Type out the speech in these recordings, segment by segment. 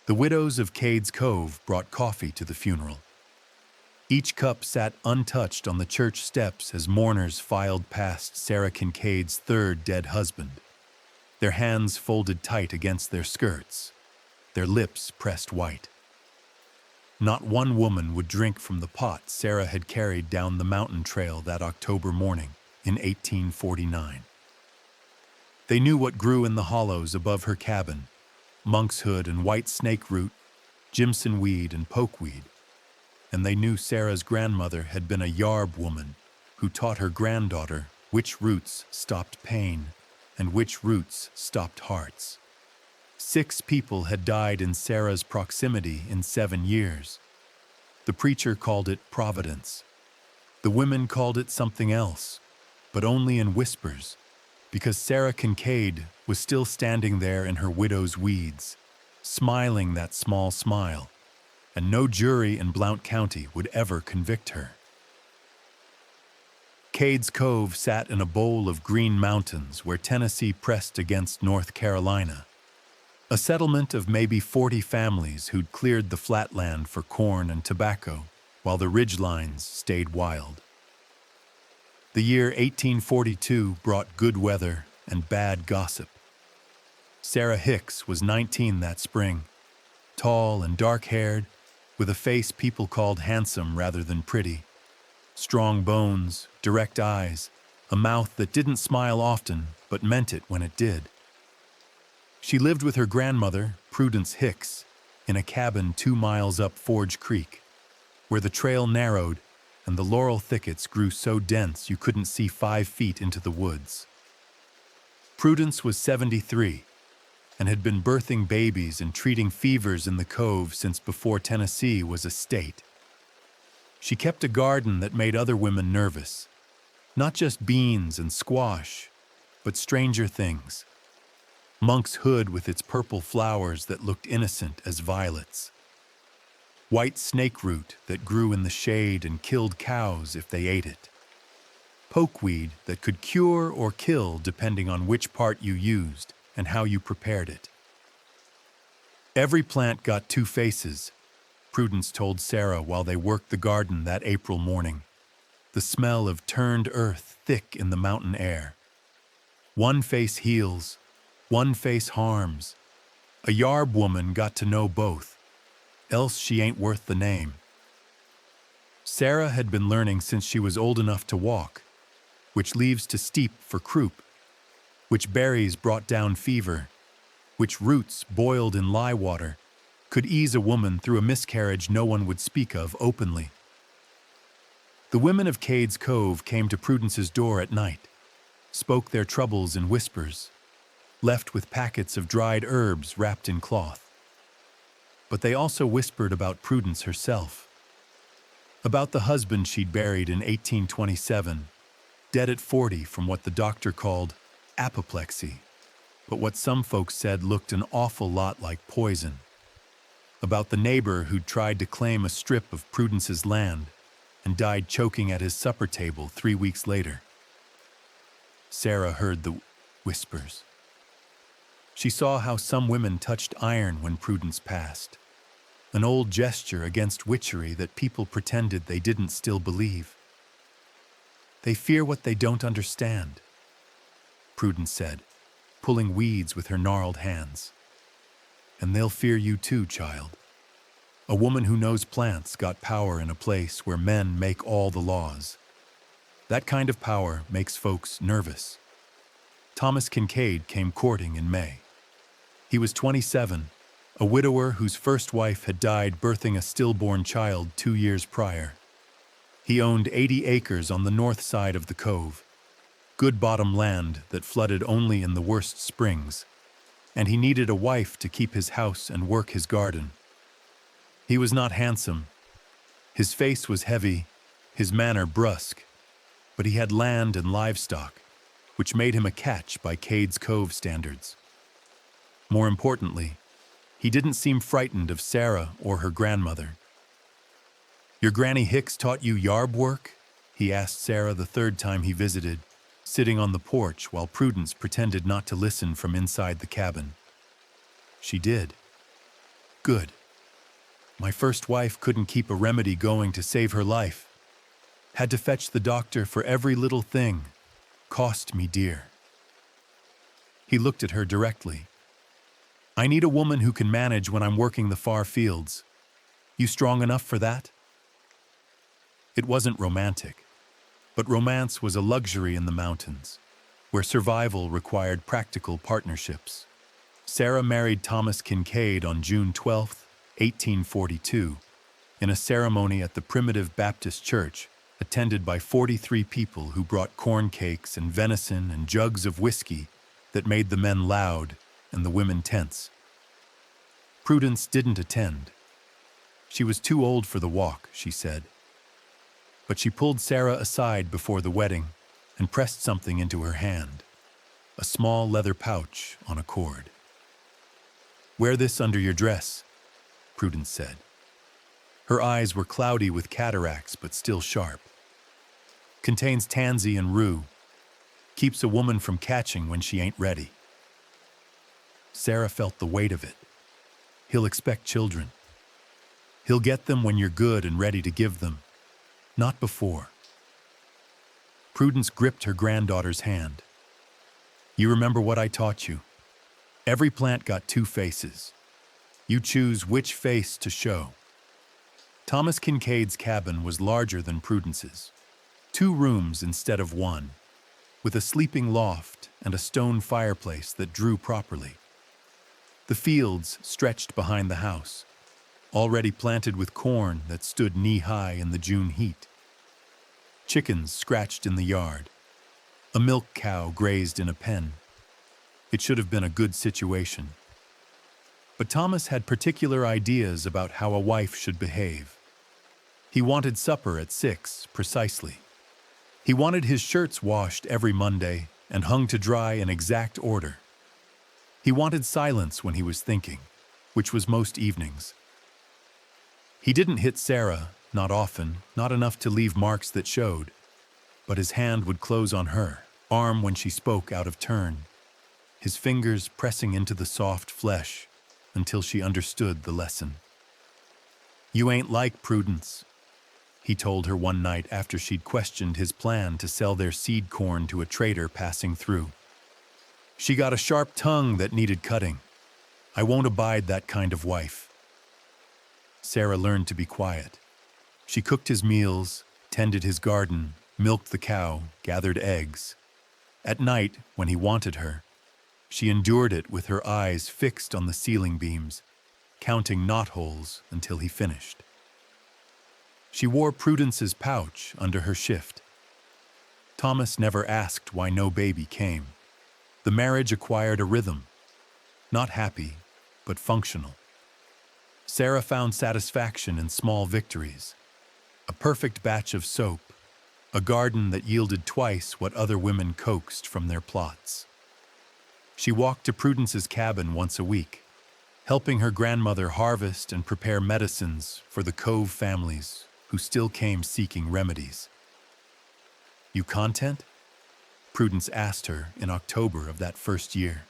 The widows of Cades Cove brought coffee to the funeral. Each cup sat untouched on the church steps as mourners filed past Sarah Kincaid's third dead husband, their hands folded tight against their skirts, their lips pressed white. Not one woman would drink from the pot Sarah had carried down the mountain trail that October morning in 1849. They knew what grew in the hollows above her cabin: monkshood and white snake root, Jimson weed and pokeweed. And they knew Sarah's grandmother had been a yarb woman who taught her granddaughter which roots stopped pain and which roots stopped hearts. 6 people had died in Sarah's proximity in 7 years. The preacher called it providence. The women called it something else, but only in whispers, because Sarah Kincaid was still standing there in her widow's weeds, smiling that small smile, and no jury in Blount County would ever convict her. Cades Cove sat in a bowl of green mountains where Tennessee pressed against North Carolina, a settlement of maybe 40 families who'd cleared the flatland for corn and tobacco while the ridgelines stayed wild. The year 1842 brought good weather and bad gossip. Sarah Hicks was 19 that spring, tall and dark-haired, with a face people called handsome rather than pretty, strong bones, direct eyes, a mouth that didn't smile often but meant it when it did. She lived with her grandmother, Prudence Hicks, in a cabin 2 miles up Forge Creek, where the trail narrowed and the laurel thickets grew so dense you couldn't see 5 feet into the woods. Prudence was 73 and had been birthing babies and treating fevers in the cove since before Tennessee was a state. She kept a garden that made other women nervous, not just beans and squash, but stranger things. Monk's hood with its purple flowers that looked innocent as violets. White snake root that grew in the shade and killed cows if they ate it. Pokeweed that could cure or kill depending on which part you used and how you prepared it. Every plant got 2 faces, Prudence told Sarah while they worked the garden that April morning, the smell of turned earth thick in the mountain air. One face heals, one face harms. A yarb woman got to know both, else she ain't worth the name. Sarah had been learning since she was old enough to walk, which leaves to steep for croup, which berries brought down fever, which roots boiled in lye water could ease a woman through a miscarriage no one would speak of openly. The women of Cades Cove came to Prudence's door at night, spoke their troubles in whispers, left with packets of dried herbs wrapped in cloth. But they also whispered about Prudence herself, about the husband she'd buried in 1827, dead at 40 from what the doctor called apoplexy, but what some folks said looked an awful lot like poison. About the neighbor who'd tried to claim a strip of Prudence's land and died choking at his supper table 3 weeks later. Sarah heard the whispers. She saw how some women touched iron when Prudence passed, an old gesture against witchery that people pretended they didn't still believe. They fear what they don't understand, Prudence said, pulling weeds with her gnarled hands. And they'll fear you too, child. A woman who knows plants got power in a place where men make all the laws. That kind of power makes folks nervous. Thomas Kincaid came courting in May. He was 27, a widower whose first wife had died birthing a stillborn child 2 years prior. He owned 80 acres on the north side of the cove, good bottom land that flooded only in the worst springs, and he needed a wife to keep his house and work his garden. He was not handsome. His face was heavy, his manner brusque, but he had land and livestock, which made him a catch by Cades Cove standards. More importantly, he didn't seem frightened of Sarah or her grandmother. "Your Granny Hicks taught you yarb work?" he asked Sarah the 3rd time he visited, sitting on the porch while Prudence pretended not to listen from inside the cabin. She did. Good. My first wife couldn't keep a remedy going to save her life. Had to fetch the doctor for every little thing. Cost me dear. He looked at her directly. I need a woman who can manage when I'm working the far fields. You strong enough for that? It wasn't romantic, but romance was a luxury in the mountains, where survival required practical partnerships. Sarah married Thomas Kincaid on June 12, 1842, in a ceremony at the Primitive Baptist Church, attended by 43 people who brought corn cakes and venison and jugs of whiskey that made the men loud and the women tense. Prudence didn't attend. She was too old for the walk, she said. But she pulled Sarah aside before the wedding and pressed something into her hand, a small leather pouch on a cord. Wear this under your dress, Prudence said. Her eyes were cloudy with cataracts but still sharp. Contains tansy and rue. Keeps a woman from catching when she ain't ready. Sarah felt the weight of it. He'll expect children. He'll get them when you're good and ready to give them, not before. Prudence gripped her granddaughter's hand. You remember what I taught you? Every plant got two faces. You choose which face to show. Thomas Kincaid's cabin was larger than Prudence's. 2 rooms instead of 1, with a sleeping loft and a stone fireplace that drew properly. The fields stretched behind the house, already planted with corn that stood knee-high in the June heat. Chickens scratched in the yard. A milk cow grazed in a pen. It should have been a good situation. But Thomas had particular ideas about how a wife should behave. He wanted supper at 6, precisely. He wanted his shirts washed every Monday and hung to dry in exact order. He wanted silence when he was thinking, which was most evenings. He didn't hit Sarah, not often, not enough to leave marks that showed, but his hand would close on her arm when she spoke out of turn, his fingers pressing into the soft flesh until she understood the lesson. You ain't like Prudence, he told her one night after she'd questioned his plan to sell their seed corn to a trader passing through. She got a sharp tongue that needed cutting. I won't abide that kind of wife. Sarah learned to be quiet. She cooked his meals, tended his garden, milked the cow, gathered eggs. At night, when he wanted her, she endured it with her eyes fixed on the ceiling beams, counting knotholes until he finished. She wore Prudence's pouch under her shift. Thomas never asked why no baby came. The marriage acquired a rhythm, not happy, but functional. Sarah found satisfaction in small victories. A perfect batch of soap, a garden that yielded twice what other women coaxed from their plots. She walked to Prudence's cabin once a week, helping her grandmother harvest and prepare medicines for the Cove families who still came seeking remedies. You content? Prudence asked her in October of that first year.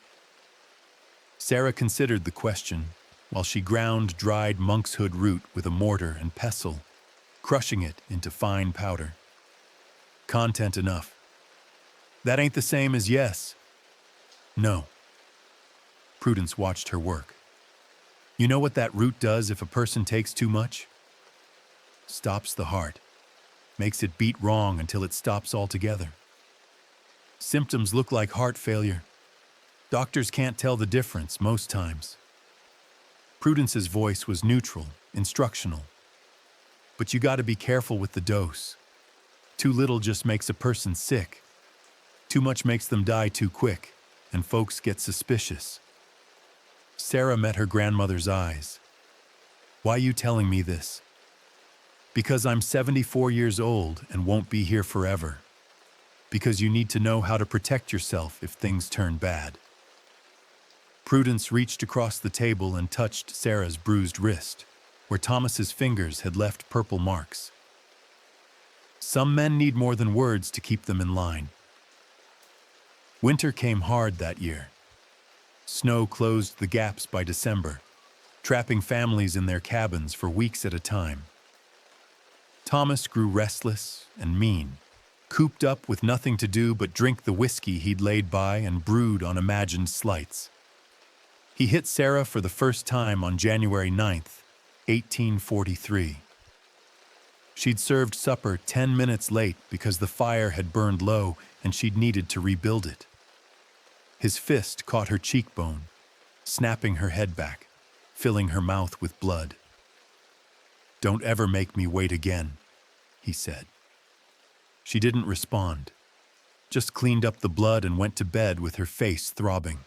Sarah considered the question while she ground dried monkshood root with a mortar and pestle, crushing it into fine powder. Content enough. That ain't the same as yes. No. Prudence watched her work. You know what that root does if a person takes too much? Stops the heart. Makes it beat wrong until it stops altogether. Symptoms look like heart failure. Doctors can't tell the difference most times. Prudence's voice was neutral, instructional. But you gotta be careful with the dose. Too little just makes a person sick. Too much makes them die too quick, and folks get suspicious. Sarah met her grandmother's eyes. Why you telling me this? Because I'm 74 years old and won't be here forever. Because you need to know how to protect yourself if things turn bad. Prudence reached across the table and touched Sarah's bruised wrist, where Thomas's fingers had left purple marks. Some men need more than words to keep them in line. Winter came hard that year. Snow closed the gaps by December, trapping families in their cabins for weeks at a time. Thomas grew restless and mean, cooped up with nothing to do but drink the whiskey he'd laid by and brood on imagined slights. He hit Sarah for the first time on January 9th, 1843. She'd served supper 10 minutes late because the fire had burned low and she'd needed to rebuild it. His fist caught her cheekbone, snapping her head back, filling her mouth with blood. "Don't ever make me wait again," he said. She didn't respond, just cleaned up the blood and went to bed with her face throbbing.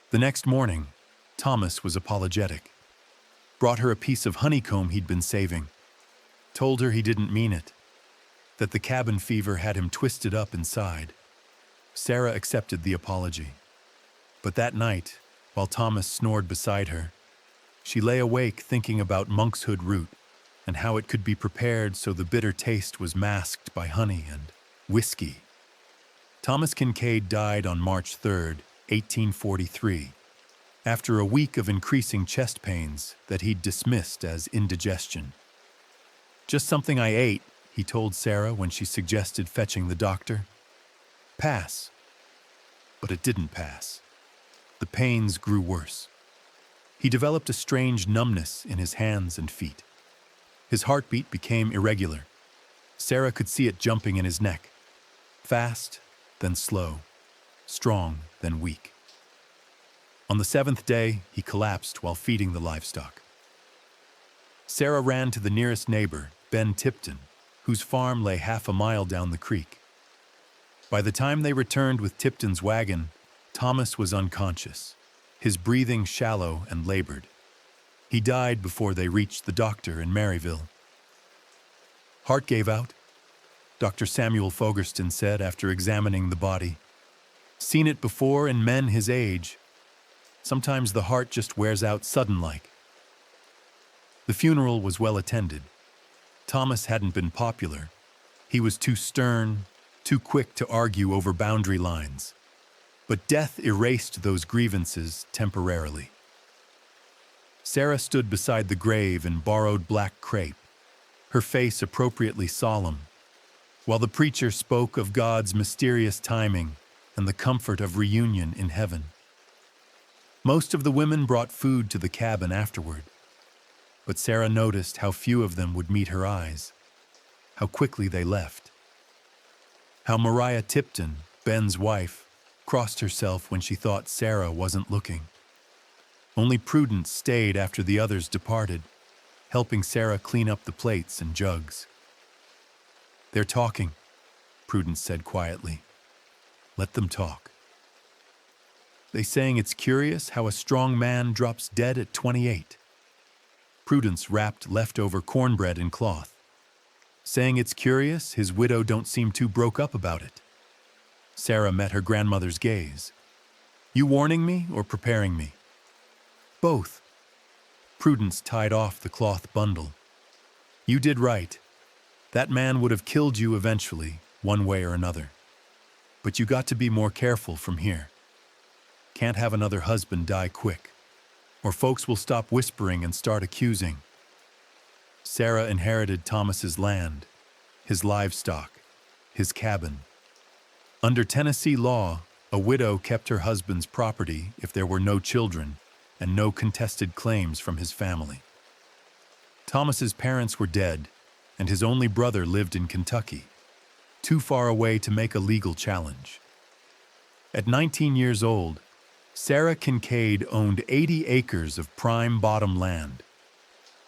The next morning, Thomas was apologetic. Brought her a piece of honeycomb he'd been saving. Told her he didn't mean it, that the cabin fever had him twisted up inside. Sarah accepted the apology. But that night, while Thomas snored beside her, she lay awake thinking about monkshood root and how it could be prepared so the bitter taste was masked by honey and whiskey. Thomas Kincaid died on March 3rd, 1843, after a week of increasing chest pains that he'd dismissed as indigestion. "Just something I ate," he told Sarah when she suggested fetching the doctor. "Pass." But it didn't pass. The pains grew worse. He developed a strange numbness in his hands and feet. His heartbeat became irregular. Sarah could see it jumping in his neck. Fast, then slow. Strong, then weak. On the 7th day, he collapsed while feeding the livestock. Sarah ran to the nearest neighbor, Ben Tipton, whose farm lay half a mile down the creek. By the time they returned with Tipton's wagon, Thomas was unconscious, his breathing shallow and labored. He died before they reached the doctor in Maryville. "Heart gave out," Dr. Samuel Fogerston said after examining the body. "Seen it before in men his age. Sometimes the heart just wears out sudden-like." The funeral was well attended. Thomas hadn't been popular. He was too stern, too quick to argue over boundary lines. But death erased those grievances temporarily. Sarah stood beside the grave in borrowed black crepe, her face appropriately solemn, while the preacher spoke of God's mysterious timing and the comfort of reunion in heaven. Most of the women brought food to the cabin afterward, but Sarah noticed how few of them would meet her eyes, how quickly they left. How Maria Tipton, Ben's wife, crossed herself when she thought Sarah wasn't looking. Only Prudence stayed after the others departed, helping Sarah clean up the plates and jugs. "They're talking," Prudence said quietly. "Let them talk. They saying it's curious how a strong man drops dead at 28. Prudence wrapped leftover cornbread in cloth. "Saying it's curious his widow don't seem too broke up about it." Sarah met her grandmother's gaze. "You warning me or preparing me?" "Both." Prudence tied off the cloth bundle. "You did right. That man would have killed you eventually, one way or another. But you got to be more careful from here. Can't have another husband die quick, or folks will stop whispering and start accusing." Sarah inherited Thomas's land, his livestock, his cabin. Under Tennessee law, a widow kept her husband's property if there were no children and no contested claims from his family. Thomas's parents were dead, and his only brother lived in Kentucky, too far away to make a legal challenge. At 19 years old, Sarah Kincaid owned 80 acres of prime bottom land.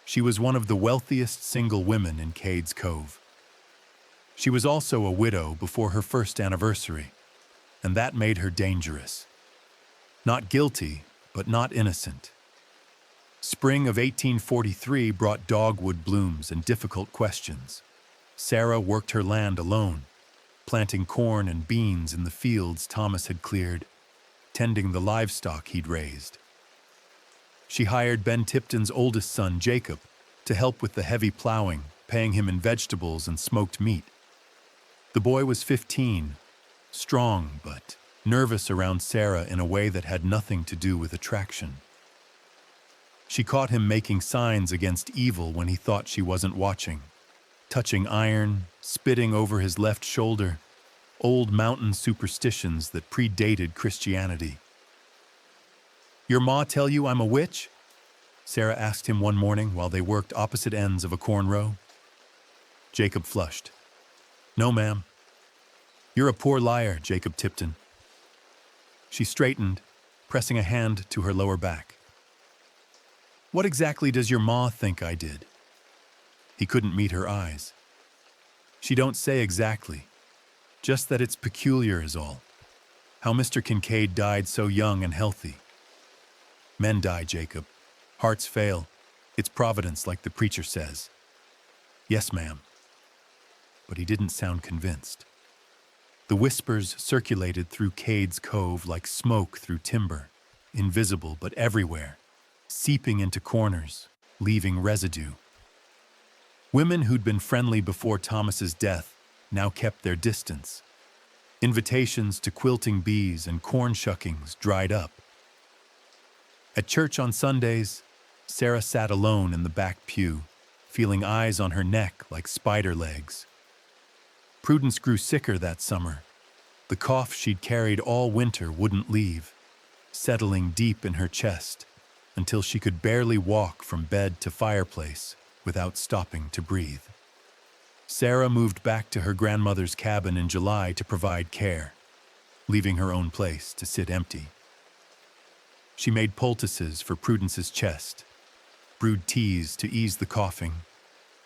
She was one of the wealthiest single women in Cades Cove. She was also a widow before her first anniversary, and that made her dangerous. Not guilty, but not innocent. Spring of 1843 brought dogwood blooms and difficult questions. Sarah worked her land alone, planting corn and beans in the fields Thomas had cleared, tending the livestock he'd raised. She hired Ben Tipton's oldest son, Jacob, to help with the heavy plowing, paying him in vegetables and smoked meat. The boy was 15, strong but nervous around Sarah in a way that had nothing to do with attraction. She caught him making signs against evil when he thought she wasn't watching, touching iron, spitting over his left shoulder, old mountain superstitions that predated Christianity. "Your ma tell you I'm a witch?" Sarah asked him one morning while they worked opposite ends of a corn row. Jacob flushed. "No, ma'am." "You're a poor liar, Jacob Tipton." She straightened, pressing a hand to her lower back. "What exactly does your ma think I did?" He couldn't meet her eyes. "She don't say exactly. Just that it's peculiar is all. How Mr. Kincaid died so young and healthy." "Men die, Jacob. Hearts fail. It's providence, like the preacher says." "Yes, ma'am." But he didn't sound convinced. The whispers circulated through Cades Cove like smoke through timber, invisible but everywhere, seeping into corners, leaving residue. Women who'd been friendly before Thomas's death now kept their distance. Invitations to quilting bees and corn shuckings dried up. At church on Sundays, Sarah sat alone in the back pew, feeling eyes on her neck like spider legs. Prudence grew sicker that summer. The cough she'd carried all winter wouldn't leave, settling deep in her chest until she could barely walk from bed to fireplace without stopping to breathe. Sarah moved back to her grandmother's cabin in July to provide care, leaving her own place to sit empty. She made poultices for Prudence's chest, brewed teas to ease the coughing,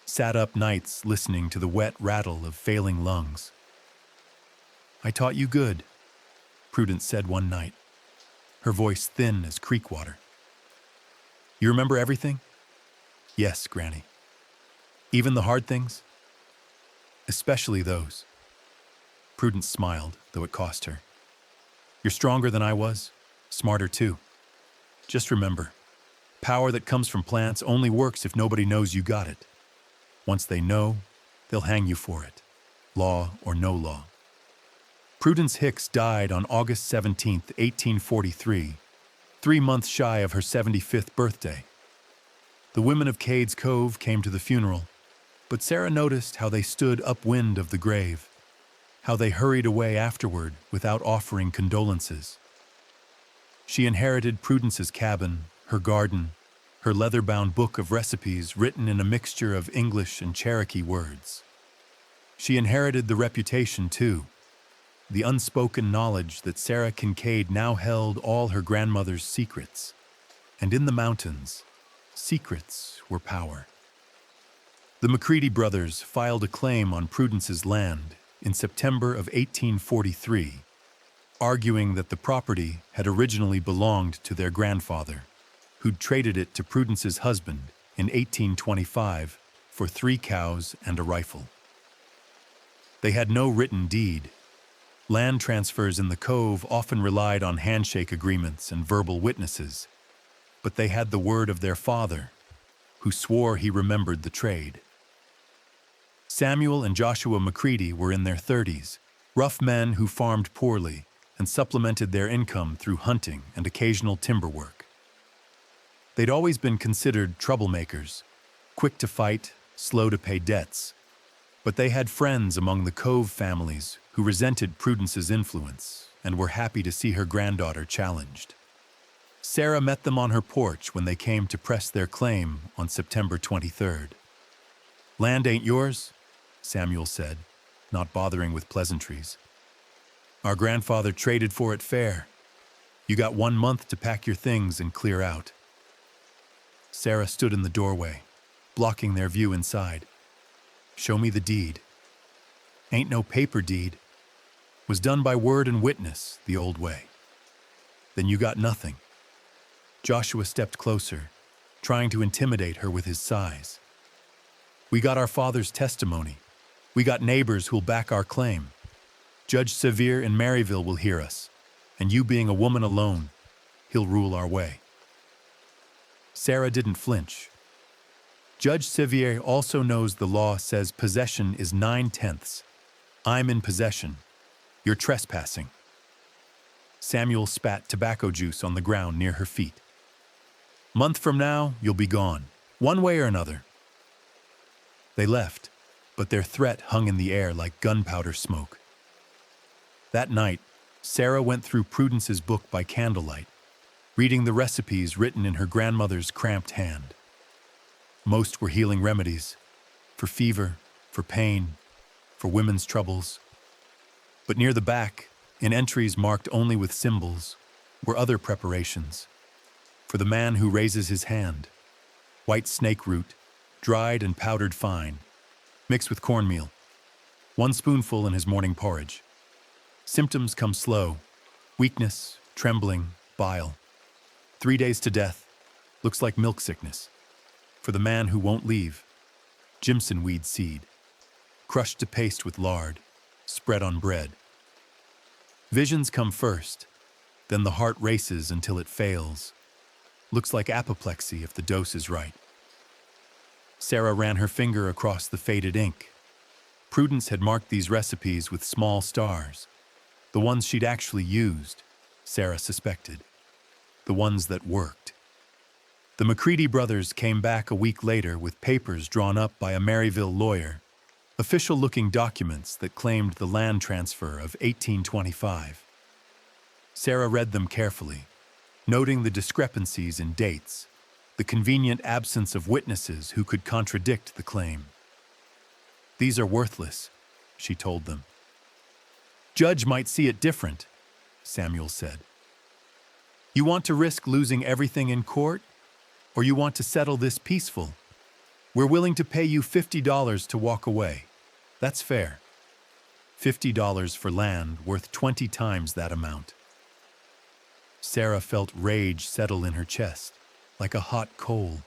sat up nights listening to the wet rattle of failing lungs. "I taught you good," Prudence said one night, her voice thin as creek water. "You remember everything?" "Yes, Granny." "Even the hard things?" "Especially those." Prudence smiled, though it cost her. "You're stronger than I was, smarter too. Just remember, power that comes from plants only works if nobody knows you got it. Once they know, they'll hang you for it, law or no law." Prudence Hicks died on August 17, 1843, 3 months shy of her 75th birthday. The women of Cades Cove came to the funeral, but Sarah noticed how they stood upwind of the grave, how they hurried away afterward without offering condolences. She inherited Prudence's cabin, her garden, her leather-bound book of recipes written in a mixture of English and Cherokee words. She inherited the reputation, too, the unspoken knowledge that Sarah Kincaid now held all her grandmother's secrets. And in the mountains, secrets were power. The McCready brothers filed a claim on Prudence's land in September of 1843, arguing that the property had originally belonged to their grandfather, who'd traded it to Prudence's husband in 1825 for 3 cows and a rifle. They had no written deed. Land transfers in the Cove often relied on handshake agreements and verbal witnesses, but they had the word of their father, who swore he remembered the trade. Samuel and Joshua McCready were in their 30s, rough men who farmed poorly and supplemented their income through hunting and occasional timber work. They'd always been considered troublemakers, quick to fight, slow to pay debts, but they had friends among the Cove families who resented Prudence's influence and were happy to see her granddaughter challenged. Sarah met them on her porch when they came to press their claim on September 23rd. "Land ain't yours," Samuel said, not bothering with pleasantries. "Our grandfather traded for it fair. You got 1 month to pack your things and clear out." Sarah stood in the doorway, blocking their view inside. "Show me the deed." "Ain't no paper deed. Was done by word and witness, the old way." "Then you got nothing." Joshua stepped closer, trying to intimidate her with his size. "We got our father's testimony. We got neighbors who'll back our claim. Judge Sevier in Maryville will hear us, and you being a woman alone, he'll rule our way." Sarah didn't flinch. "Judge Sevier also knows the law says possession is 9/10. I'm in possession. You're trespassing." Samuel spat tobacco juice on the ground near her feet. Month from now, you'll be gone, one way or another. They left, but their threat hung in the air like gunpowder smoke. That night, Sarah went through Prudence's book by candlelight, reading the recipes written in her grandmother's cramped hand. Most were healing remedies, for fever, for pain, for women's troubles. But near the back, in entries marked only with symbols, were other preparations. For the man who raises his hand, white snake root, dried and powdered fine, mixed with cornmeal, 1 spoonful in his morning porridge. Symptoms come slow, weakness, trembling, bile. 3 days to death, looks like milk sickness. For the man who won't leave, Jimson weed seed, crushed to paste with lard, spread on bread. Visions come first, then the heart races until it fails. Looks like apoplexy if the dose is right. Sarah ran her finger across the faded ink. Prudence had marked these recipes with small stars. The ones she'd actually used, Sarah suspected. The ones that worked. The McCready brothers came back a week later with papers drawn up by a Maryville lawyer, official-looking documents that claimed the land transfer of 1825. Sarah read them carefully, noting the discrepancies in dates, the convenient absence of witnesses who could contradict the claim. "These are worthless," she told them. "Judge might see it different," Samuel said. "You want to risk losing everything in court? Or you want to settle this peaceful? We're willing to pay you $50 to walk away. That's fair. $50 for land worth 20 times that amount." Sarah felt rage settle in her chest, like a hot coal.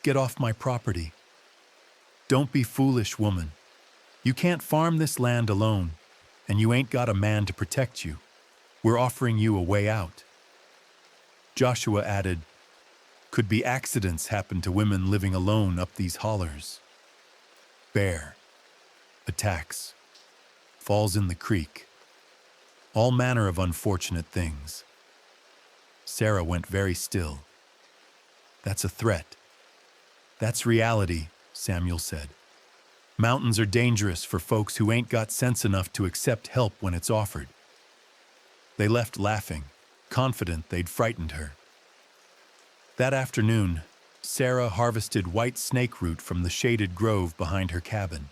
"Get off my property. Don't be foolish, woman. You can't farm this land alone, and you ain't got a man to protect you. We're offering you a way out." Joshua added, "Could be accidents happen to women living alone up these hollers. Bear. Attacks. Falls in the creek. All manner of unfortunate things." Sarah went very still. "That's a threat." "That's reality," Samuel said. "Mountains are dangerous for folks who ain't got sense enough to accept help when it's offered." They left laughing, confident they'd frightened her. That afternoon, Sarah harvested white snake root from the shaded grove behind her cabin.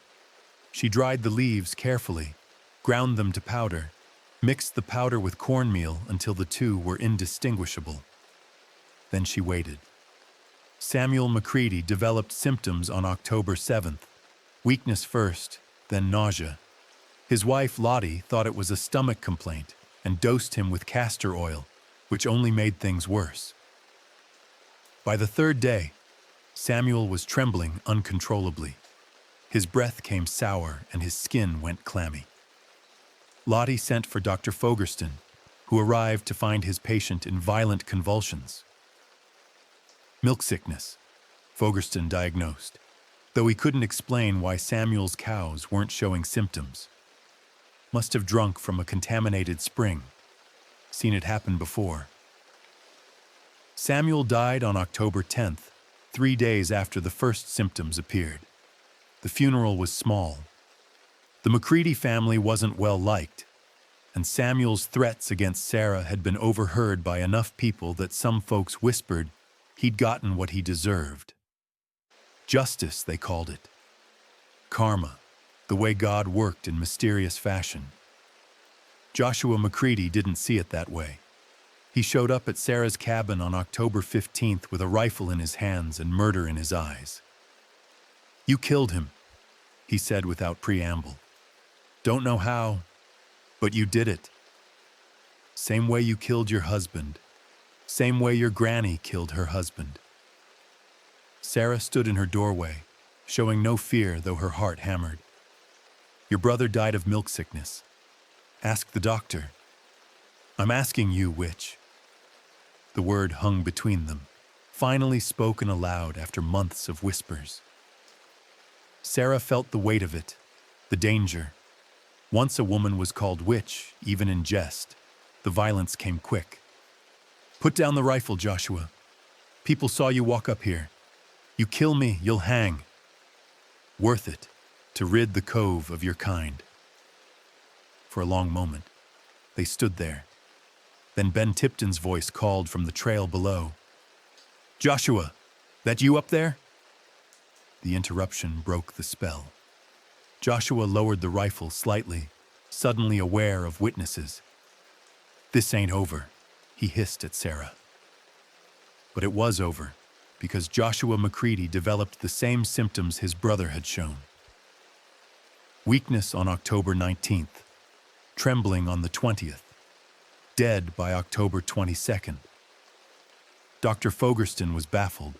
She dried the leaves carefully, ground them to powder, mixed the powder with cornmeal until the two were indistinguishable. Then she waited. Samuel McCready developed symptoms on October 7th, weakness first, then nausea. His wife, Lottie, thought it was a stomach complaint and dosed him with castor oil, which only made things worse. By the 3rd day, Samuel was trembling uncontrollably. His breath came sour and his skin went clammy. Lottie sent for Dr. Fogerston, who arrived to find his patient in violent convulsions. Milk sickness, Fogerston diagnosed, though he couldn't explain why Samuel's cows weren't showing symptoms. Must have drunk from a contaminated spring. Seen it happen before. Samuel died on October 10th, 3 days after the first symptoms appeared. The funeral was small. The McCready family wasn't well liked, and Samuel's threats against Sarah had been overheard by enough people that some folks whispered he'd gotten what he deserved. Justice, they called it. Karma, the way God worked in mysterious fashion. Joshua McCready didn't see it that way. He showed up at Sarah's cabin on October 15th with a rifle in his hands and murder in his eyes. "You killed him," he said without preamble. "Don't know how, but you did it. Same way you killed your husband. Same way your granny killed her husband." Sarah stood in her doorway, showing no fear though her heart hammered. "Your brother died of milk sickness. Ask the doctor. I'm asking you which." The word hung between them, finally spoken aloud after months of whispers. Sarah felt the weight of it, the danger. Once a woman was called witch, even in jest. The violence came quick. "Put down the rifle, Joshua. People saw you walk up here. You kill me, you'll hang. Worth it, to rid the cove of your kind. For a long moment, they stood there. Then Ben Tipton's voice called from the trail below. Joshua, that you up there? The interruption broke the spell. Joshua lowered the rifle slightly, suddenly aware of witnesses. This ain't over, he hissed at Sarah. But it was over, because Joshua McCready developed the same symptoms his brother had shown. Weakness on October 19th, trembling on the 20th, dead by October 22nd. Dr. Fogerston was baffled.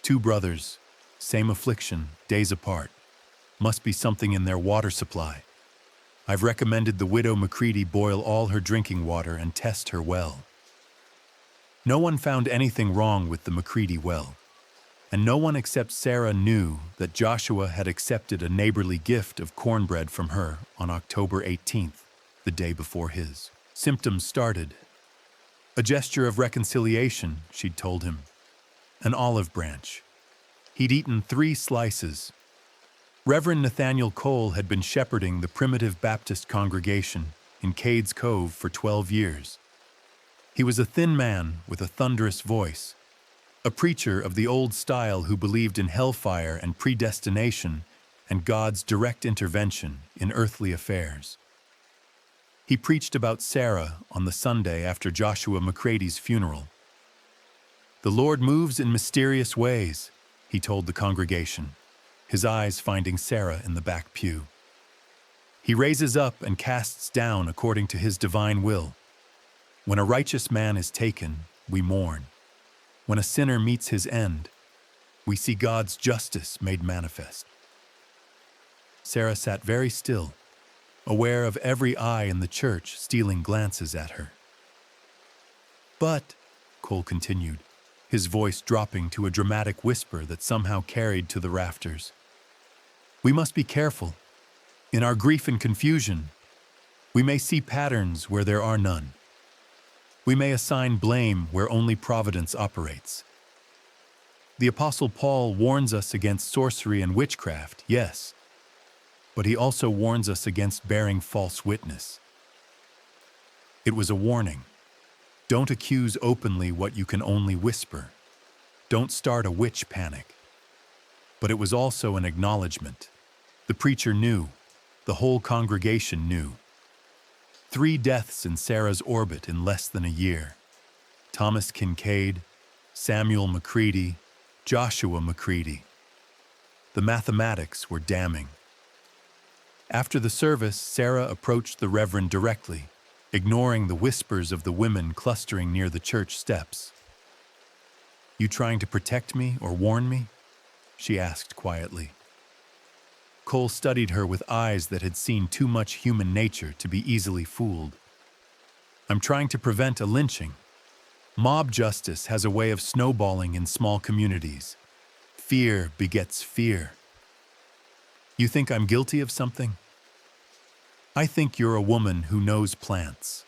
Two brothers, same affliction, days apart. Must be something in their water supply. I've recommended the widow McCready boil all her drinking water and test her well. No one found anything wrong with the McCready well, and no one except Sarah knew that Joshua had accepted a neighborly gift of cornbread from her on October 18th, the day before his symptoms started. A gesture of reconciliation, she'd told him. An olive branch. He'd eaten 3 slices. Reverend Nathaniel Cole had been shepherding the primitive Baptist congregation in Cades Cove for 12 years. He was a thin man with a thunderous voice, a preacher of the old style who believed in hellfire and predestination and God's direct intervention in earthly affairs. He preached about Sarah on the Sunday after Joshua McCready's funeral. The Lord moves in mysterious ways, he told the congregation, his eyes finding Sarah in the back pew. He raises up and casts down according to his divine will. When a righteous man is taken, we mourn. When a sinner meets his end, we see God's justice made manifest. Sarah sat very still, aware of every eye in the church stealing glances at her. But, Cole continued, his voice dropping to a dramatic whisper that somehow carried to the rafters, we must be careful. In our grief and confusion, we may see patterns where there are none. We may assign blame where only providence operates. The Apostle Paul warns us against sorcery and witchcraft, yes, but he also warns us against bearing false witness. It was a warning. Don't accuse openly what you can only whisper. Don't start a witch panic. But it was also an acknowledgement. The preacher knew. The whole congregation knew. 3 deaths in Sarah's orbit in less than a year. Thomas Kincaid, Samuel McCready, Joshua McCready. The mathematics were damning. After the service, Sarah approached the Reverend directly, ignoring the whispers of the women clustering near the church steps. You trying to protect me or warn me? She asked quietly. Cole studied her with eyes that had seen too much human nature to be easily fooled. I'm trying to prevent a lynching. Mob justice has a way of snowballing in small communities. Fear begets fear. You think I'm guilty of something? I think you're a woman who knows plants.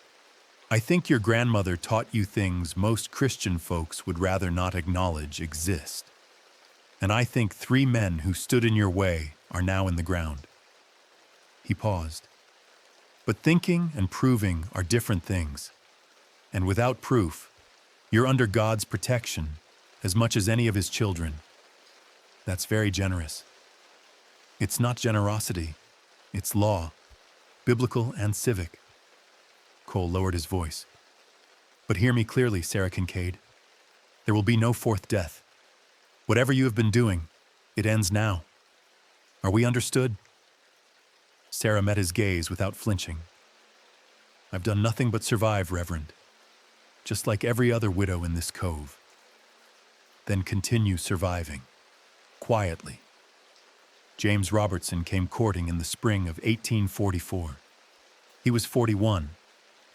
I think your grandmother taught you things most Christian folks would rather not acknowledge exist. And I think 3 men who stood in your way are now in the ground. He paused. But thinking and proving are different things. And without proof, you're under God's protection as much as any of his children. That's very generous. It's not generosity, it's law, biblical and civic. Cole lowered his voice. But hear me clearly, Sarah Kincaid. There will be no 4th death. Whatever you have been doing, it ends now. Are we understood? Sarah met his gaze without flinching. I've done nothing but survive, Reverend, just like every other widow in this cove. Then continue surviving, quietly. James Robertson came courting in the spring of 1844. He was 41,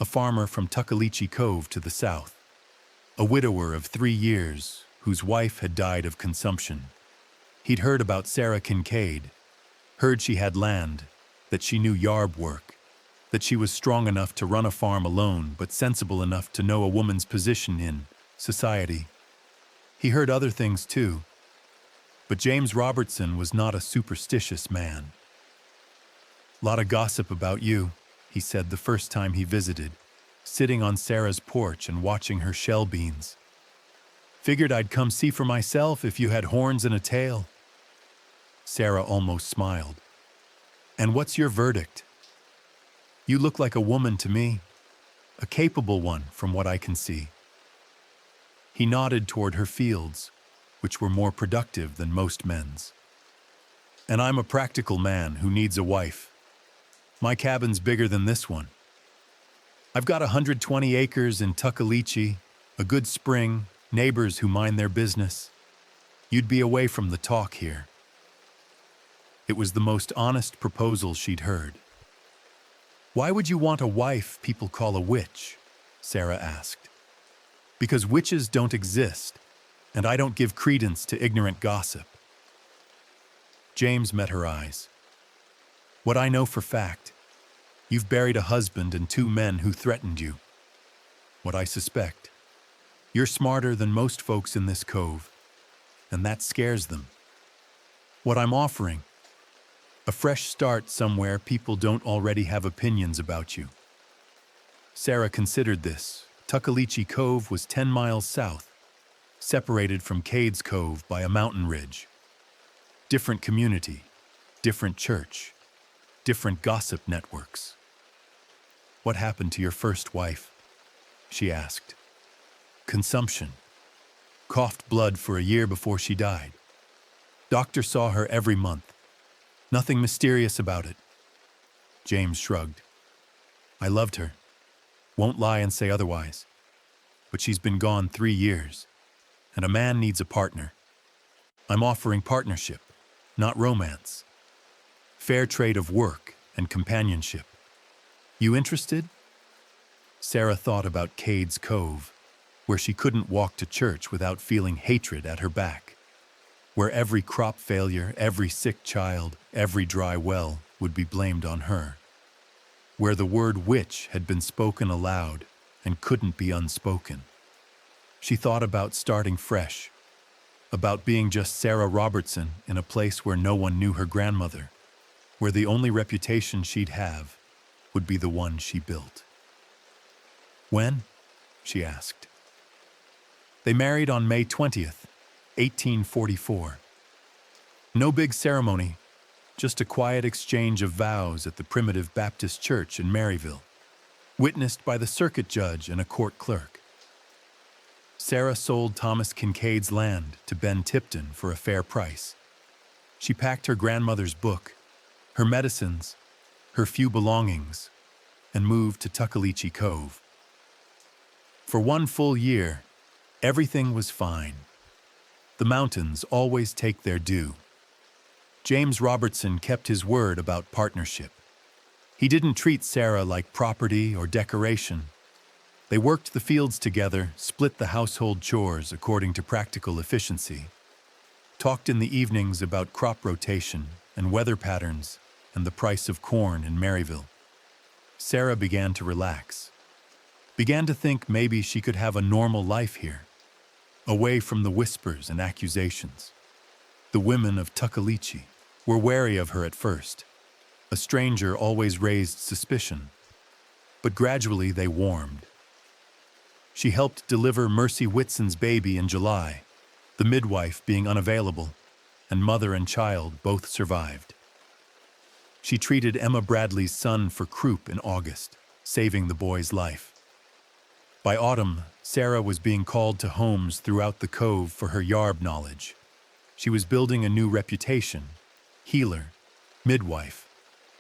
a farmer from Tuckaleechee Cove to the south, a widower of 3 years whose wife had died of consumption. He'd heard about Sarah Kincaid, heard she had land, that she knew yarb work, that she was strong enough to run a farm alone but sensible enough to know a woman's position in society, He heard other things too, but James Robertson was not a superstitious man. "Lot of gossip about you," he said the first time he visited, sitting on Sarah's porch and watching her shell beans. "Figured I'd come see for myself if you had horns and a tail." Sarah almost smiled. "And what's your verdict?" "You look like a woman to me, a capable one from what I can see." He nodded toward her fields, which were more productive than most men's. "And I'm a practical man who needs a wife. My cabin's bigger than this one. I've got 120 acres in Appalachia, a good spring, neighbors who mind their business. You'd be away from the talk here." It was the most honest proposal she'd heard. "Why would you want a wife people call a witch?" Sarah asked. "Because witches don't exist, and I don't give credence to ignorant gossip." James met her eyes. "What I know for fact, you've buried a husband and 2 men who threatened you. What I suspect, you're smarter than most folks in this cove, and that scares them. What I'm offering, a fresh start somewhere people don't already have opinions about you." Sarah considered this. Cades Cove was 10 miles south, separated from Cades Cove by a mountain ridge. Different community, different church, different gossip networks. "What happened to your first wife?" she asked. "Consumption. Coughed blood for a year before she died. Doctor saw her every month. Nothing mysterious about it." James shrugged. "I loved her. Won't lie and say otherwise. But she's been gone 3 years, and a man needs a partner. I'm offering partnership, not romance. Fair trade of work and companionship. You interested?" Sarah thought about Cades Cove, where she couldn't walk to church without feeling hatred at her back, where every crop failure, every sick child, every dry well would be blamed on her, where the word witch had been spoken aloud and couldn't be unspoken. She thought about starting fresh, about being just Sarah Robertson in a place where no one knew her grandmother, where the only reputation she'd have would be the one she built. "When?" she asked. They married on May 20th, 1844. No big ceremony, just a quiet exchange of vows at the primitive Baptist church in Maryville, witnessed by the circuit judge and a court clerk. Sarah sold Thomas Kincaid's land to Ben Tipton for a fair price. She packed her grandmother's book, her medicines, her few belongings, and moved to Cades Cove. For 1 full year, everything was fine. The mountains always take their due. James Robertson kept his word about partnership. He didn't treat Sarah like property or decoration. They worked the fields together, split the household chores according to practical efficiency, talked in the evenings about crop rotation and weather patterns and the price of corn in Maryville. Sarah began to relax, began to think maybe she could have a normal life here, away from the whispers and accusations. The women of Appalachia were wary of her at first. A stranger always raised suspicion, but gradually they warmed. She helped deliver Mercy Whitson's baby in July, the midwife being unavailable, and mother and child both survived. She treated Emma Bradley's son for croup in August, saving the boy's life. By autumn, Sarah was being called to homes throughout the cove for her yarb knowledge. She was building a new reputation: healer, midwife,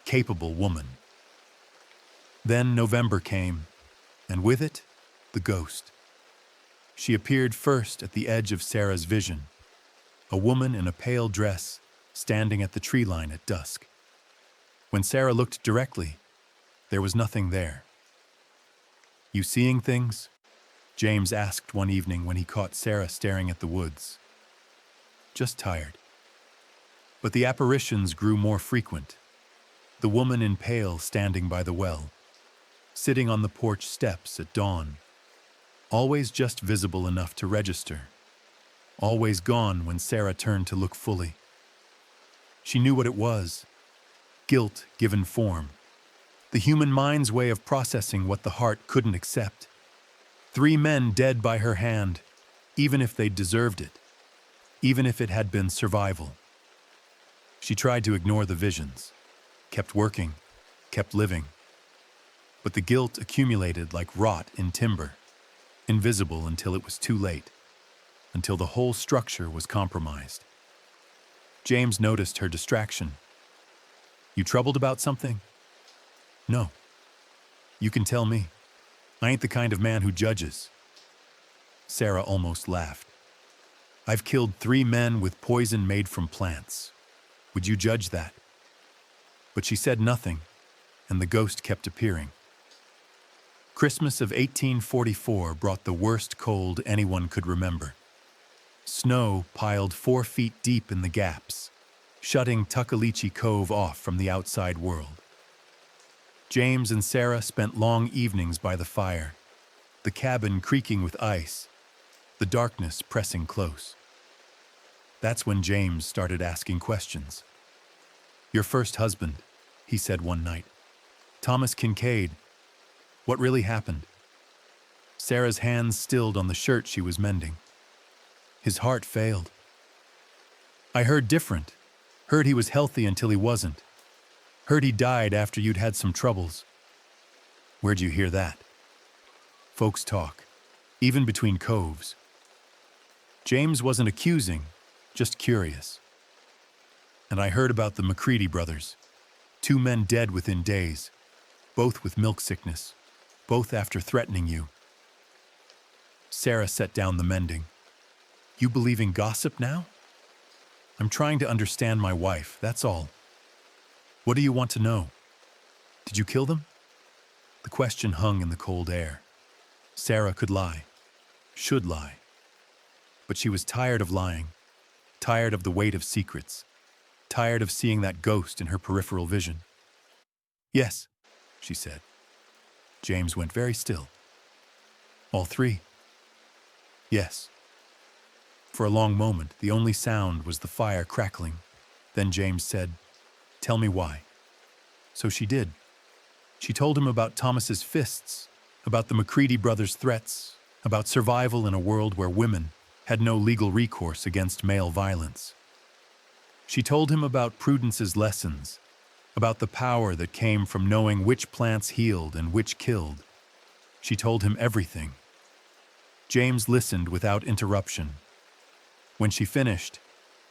capable woman. Then November came, and with it, the ghost. She appeared first at the edge of Sarah's vision, a woman in a pale dress standing at the tree line at dusk. When Sarah looked directly, there was nothing there. "You seeing things?" James asked one evening when he caught Sarah staring at the woods. "Just tired." But the apparitions grew more frequent. The woman in pale standing by the well, sitting on the porch steps at dawn, always just visible enough to register, always gone when Sarah turned to look fully. She knew what it was: guilt given form, the human mind's way of processing what the heart couldn't accept. 3 men dead by her hand, even if they'd deserved it, even if it had been survival. She tried to ignore the visions, kept working, kept living. But the guilt accumulated like rot in timber, invisible until it was too late, until the whole structure was compromised. James noticed her distraction. "You troubled about something?" "No." "You can tell me. I ain't the kind of man who judges." Sarah almost laughed. "I've killed 3 men with poison made from plants. Would you judge that?" But she said nothing, and the ghost kept appearing. Christmas of 1844 brought the worst cold anyone could remember. Snow piled 4 feet deep in the gaps, shutting Cades Cove off from the outside world. James and Sarah spent long evenings by the fire, the cabin creaking with ice, the darkness pressing close. That's when James started asking questions. "Your first husband," he said one night. "Thomas Kincaid. What really happened?" Sarah's hands stilled on the shirt she was mending. His heart failed. "I heard different. Heard he was healthy until he wasn't. Heard he died after you'd had some troubles." "Where'd you hear that?" "Folks talk, even between coves." James wasn't accusing, just curious. "And I heard about the McCready brothers. 2 men dead within days, both with milk sickness, both after threatening you." Sarah set down the mending. "You believe in gossip now?" "I'm trying to understand my wife, that's all." "What do you want to know? Did you kill them?" The question hung in the cold air. Sarah could lie, should lie. But she was tired of lying, tired of the weight of secrets, tired of seeing that ghost in her peripheral vision. "Yes," she said. James went very still. "All 3?" "Yes." For a long moment, the only sound was the fire crackling. Then James said, "Tell me why." So she did. She told him about Thomas's fists, about the McCready brothers' threats, about survival in a world where women had no legal recourse against male violence. She told him about Prudence's lessons, about the power that came from knowing which plants healed and which killed. She told him everything. James listened without interruption. When she finished,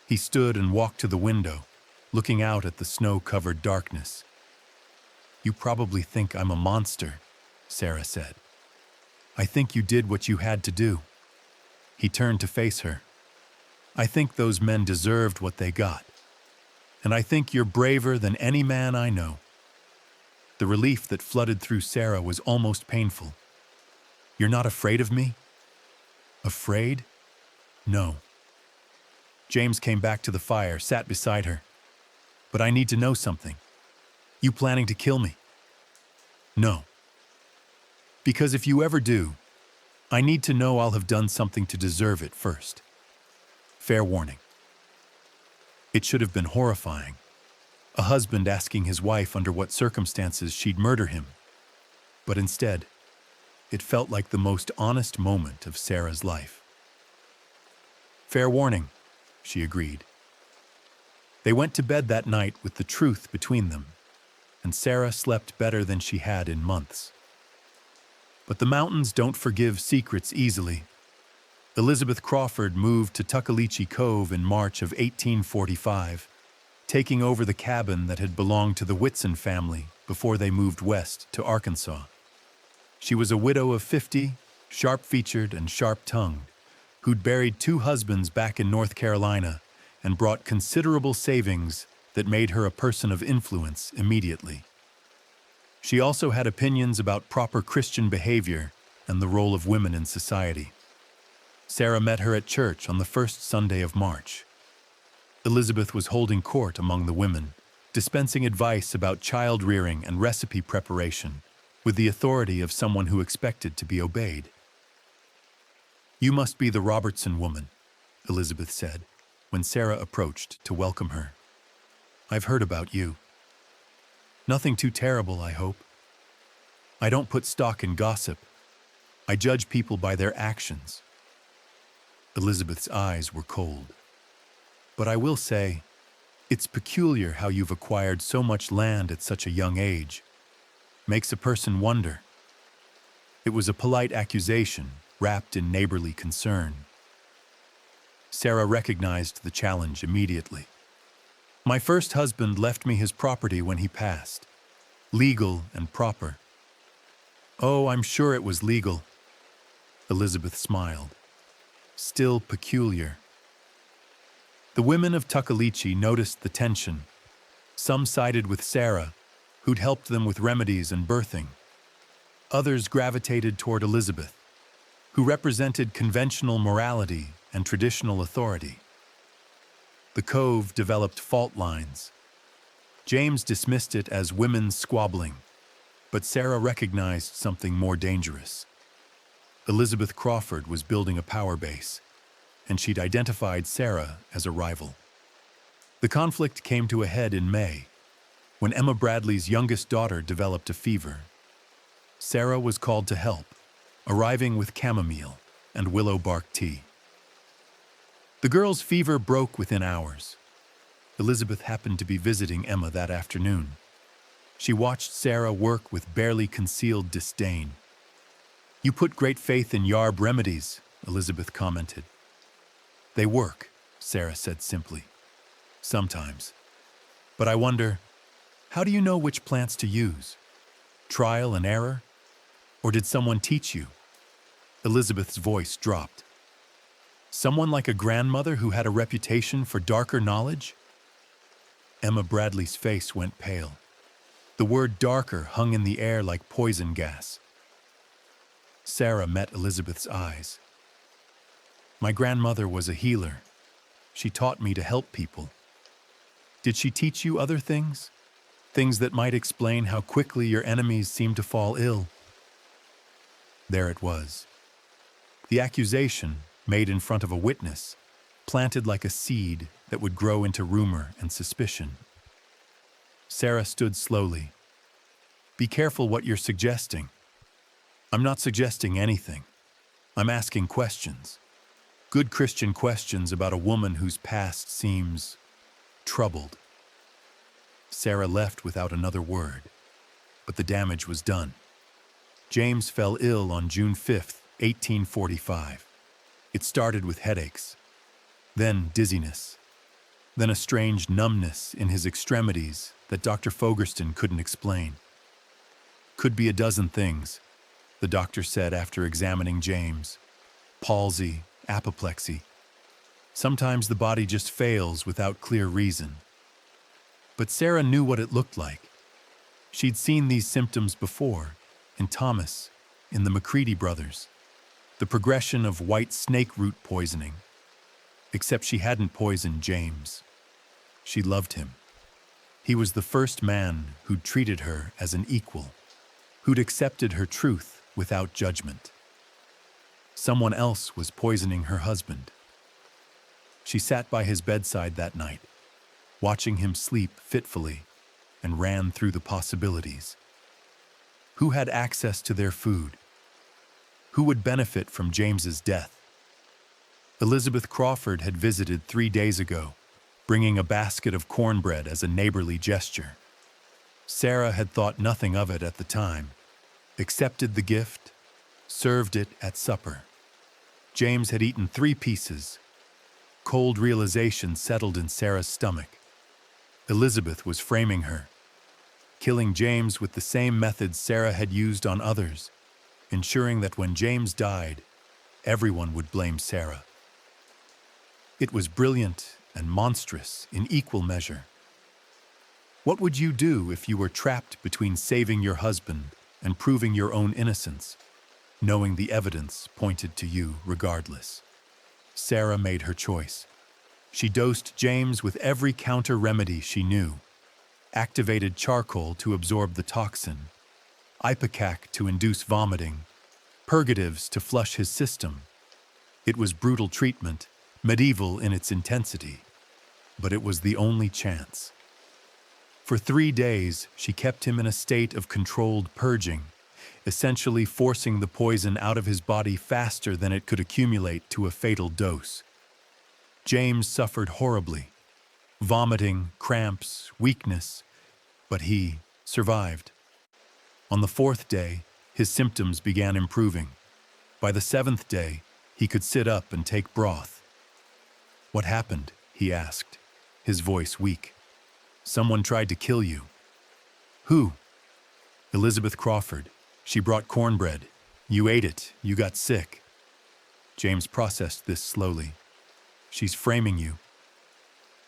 he stood and walked to the window, looking out at the snow-covered darkness. "You probably think I'm a monster," Sarah said. "I think you did what you had to do." He turned to face her. "I think those men deserved what they got. And I think you're braver than any man I know." The relief that flooded through Sarah was almost painful. "You're not afraid of me?" "Afraid? No." James came back to the fire, sat beside her. "But I need to know something. You planning to kill me?" "No." "Because if you ever do, I need to know I'll have done something to deserve it first. Fair warning." It should have been horrifying. A husband asking his wife under what circumstances she'd murder him. But instead, it felt like the most honest moment of Sarah's life. "Fair warning," she agreed. They went to bed that night with the truth between them, and Sarah slept better than she had in months. But the mountains don't forgive secrets easily. Elizabeth Crawford moved to Cades Cove in March of 1845, taking over the cabin that had belonged to the Whitson family before they moved west to Arkansas. She was a widow of 50, sharp-featured and sharp-tongued, who'd buried 2 husbands back in North Carolina and brought considerable savings that made her a person of influence immediately. She also had opinions about proper Christian behavior and the role of women in society. Sarah met her at church on the first Sunday of March. Elizabeth was holding court among the women, dispensing advice about child-rearing and recipe preparation, with the authority of someone who expected to be obeyed. "You must be the Robertson woman," Elizabeth said, when Sarah approached to welcome her. "I've heard about you. Nothing too terrible, I hope. I don't put stock in gossip. I judge people by their actions." Elizabeth's eyes were cold. "But I will say, it's peculiar how you've acquired so much land at such a young age. Makes a person wonder." It was a polite accusation, wrapped in neighborly concern. Sarah recognized the challenge immediately. "My first husband left me his property when he passed. Legal and proper." "Oh, I'm sure it was legal." Elizabeth smiled. "Still peculiar." The women of Appalachia noticed the tension. Some sided with Sarah, who'd helped them with remedies and birthing. Others gravitated toward Elizabeth, who represented conventional morality and traditional authority. The Cove developed fault lines. James dismissed it as women's squabbling, but Sarah recognized something more dangerous. Elizabeth Crawford was building a power base, and she'd identified Sarah as a rival. The conflict came to a head in May, when Emma Bradley's youngest daughter developed a fever. Sarah was called to help, arriving with chamomile and willow bark tea. The girl's fever broke within hours. Elizabeth happened to be visiting Emma that afternoon. She watched Sarah work with barely concealed disdain. "You put great faith in Yarb remedies," Elizabeth commented. "They work," Sarah said simply. "Sometimes. But I wonder, how do you know which plants to use? Trial and error? Or did someone teach you?" Elizabeth's voice dropped. "Someone like a grandmother who had a reputation for darker knowledge?" Emma Bradley's face went pale. The word darker hung in the air like poison gas. Sarah met Elizabeth's eyes. "My grandmother was a healer. She taught me to help people. Did she teach you other things? Things that might explain how quickly your enemies seem to fall ill?" There it was. The accusation, made in front of a witness, planted like a seed that would grow into rumor and suspicion. Sarah stood slowly. "Be careful what you're suggesting." "I'm not suggesting anything. I'm asking questions. Good Christian questions about a woman whose past seems troubled." Sarah left without another word, but the damage was done. James fell ill on June 5, 1845. It started with headaches, then dizziness, then a strange numbness in his extremities that Dr. Fogerston couldn't explain. "Could be a dozen things," the doctor said after examining James. "Palsy, apoplexy. Sometimes the body just fails without clear reason." But Sarah knew what it looked like. She'd seen these symptoms before, in Thomas, in the McCready brothers, the progression of white snake root poisoning. Except she hadn't poisoned James. She loved him. He was the first man who'd treated her as an equal, who'd accepted her truth without judgment. Someone else was poisoning her husband. She sat by his bedside that night, watching him sleep fitfully, and ran through the possibilities. Who had access to their food? Who would benefit from James's death? Elizabeth Crawford had visited 3 days ago, bringing a basket of cornbread as a neighborly gesture. Sarah had thought nothing of it at the time, accepted the gift, served it at supper. James had eaten 3 pieces. Cold realization settled in Sarah's stomach. Elizabeth was framing her, killing James with the same methods Sarah had used on others, ensuring that when James died, everyone would blame Sarah. It was brilliant and monstrous in equal measure. What would you do if you were trapped between saving your husband and proving your own innocence, knowing the evidence pointed to you regardless? Sarah made her choice. She dosed James with every counter remedy she knew, activated charcoal to absorb the toxin, ipecac to induce vomiting, purgatives to flush his system. It was brutal treatment, medieval in its intensity, but it was the only chance. For 3 days, she kept him in a state of controlled purging, essentially forcing the poison out of his body faster than it could accumulate to a fatal dose. James suffered horribly, vomiting, cramps, weakness, but he survived. On the 4th day, his symptoms began improving. By the 7th day, he could sit up and take broth. "What happened?" he asked, his voice weak. "Someone tried to kill you." "Who?" "Elizabeth Crawford. She brought cornbread. You ate it. You got sick." James processed this slowly. "She's framing you."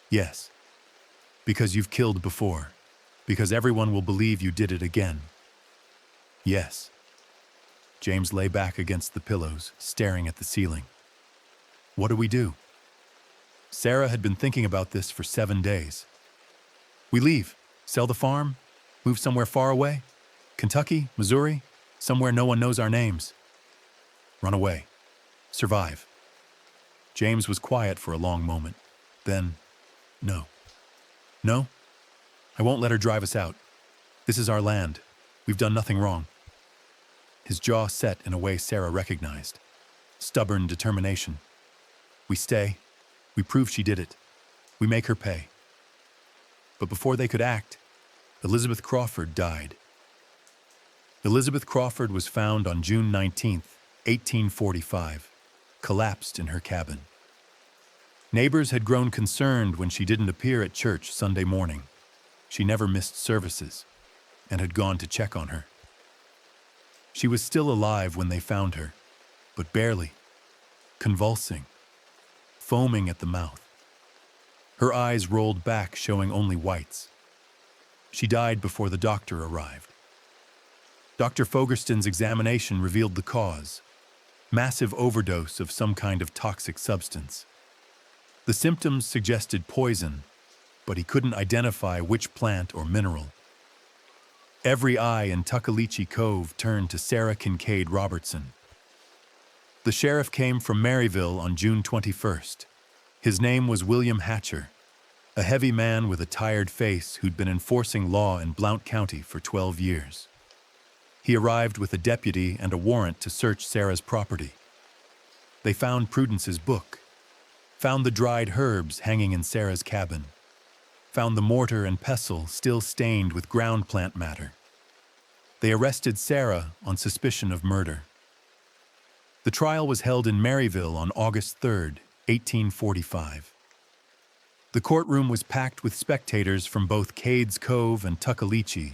"Yes. Because you've killed before. Because everyone will believe you did it again." "Yes." James lay back against the pillows, staring at the ceiling. "What do we do?" Sarah had been thinking about this for 7 days. "We leave. Sell the farm. Move somewhere far away. Kentucky, Missouri, somewhere no one knows our names. Run away. Survive." James was quiet for a long moment. Then, "No. No? I won't let her drive us out. This is our land. We've done nothing wrong." His jaw set in a way Sarah recognized. Stubborn determination. "We stay. We prove she did it. We make her pay." But before they could act, Elizabeth Crawford died. Elizabeth Crawford was found on June 19th, 1845, collapsed in her cabin. Neighbors had grown concerned when she didn't appear at church Sunday morning. She never missed services, and had gone to check on her. She was still alive when they found her, but barely, convulsing, foaming at the mouth. Her eyes rolled back, showing only whites. She died before the doctor arrived. Dr. Fogerston's examination revealed the cause: massive overdose of some kind of toxic substance. The symptoms suggested poison, but he couldn't identify which plant or mineral. Every eye in Cades Cove turned to Sarah Kincaid Robertson. The sheriff came from Maryville on June 21st. His name was William Hatcher, a heavy man with a tired face who'd been enforcing law in Blount County for 12 years. He arrived with a deputy and a warrant to search Sarah's property. They found Prudence's book, found the dried herbs hanging in Sarah's cabin, found the mortar and pestle still stained with ground plant matter. They arrested Sarah on suspicion of murder. The trial was held in Maryville on August 3rd, 1845. The courtroom was packed with spectators from both Cades Cove and Tuckaleechee,